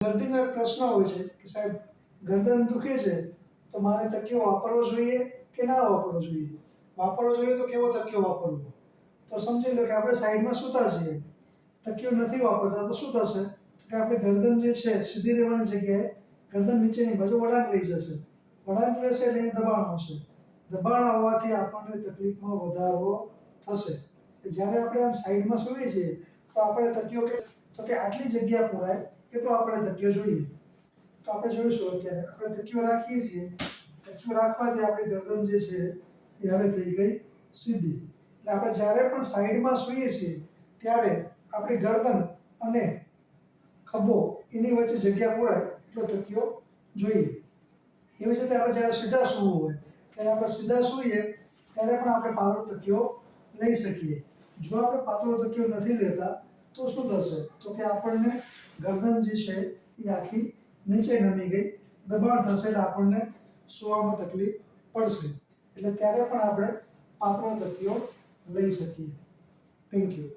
દર્દીનો એક પ્રશ્ન હોય છે કે સાહેબ ગરદન દુખે છે તો મારે તકિયો વાપરવો જોઈએ કે ના વાપરવો જોઈએ? વાપરવો જોઈએ તો કેવો તકિયો વાપરવો? તો સમજી લો કે આપણે સાઈડમાં સૂતા છીએ, તકિયો નથી વાપરતા તો શું થશે કે આપણી ગરદન જે છે સીધી રહેવાની જગ્યાએ ગરદન નીચેની બાજુ વળાંક લઈ જશે. વળાંક લેશે એટલે અહીં દબાણ આવશે. દબાણ આવવાથી આપણને તકલીફમાં વધારો થશે. જ્યારે આપણે આમ સાઈડમાં સૂઈએ છીએ તો આપણે તકિયો તો કે આટલી જગ્યા પુરાય એટલો આપણે તકિયો જોઈએ. તો આપણે જોઈશું અત્યારે આપણે તકિયો રાખીએ છીએ, તકિયો રાખવાથી આપણી ગરદન જે છે એ હવે થઈ ગઈ સીધી. એટલે આપણે જ્યારે પણ સાઈડમાં સૂઈએ છીએ ત્યારે આપણી ગરદન અને ખભો એની વચ્ચે જગ્યા પુરાય એટલો તકિયો જોઈએ. એવી જ રીતે આપણે જ્યારે સીધા સૂવું હોય ત્યારે આપણે સીધા સૂઈએ ત્યારે પણ આપણે પાતળો તકિયો લઈ શકીએ. જો આપણે પાતળો તકિયો નથી લેતા તો શું થશે તો કે આપણને ગરદન જે છે એ આખી નીચે નમી ગઈ, દબાણ થશે એટલે આપણને સૂવામાં તકલીફ પડશે. એટલે ત્યારે પણ આપણે પાતળો તકિયો લઈ શકીએ. Thank you.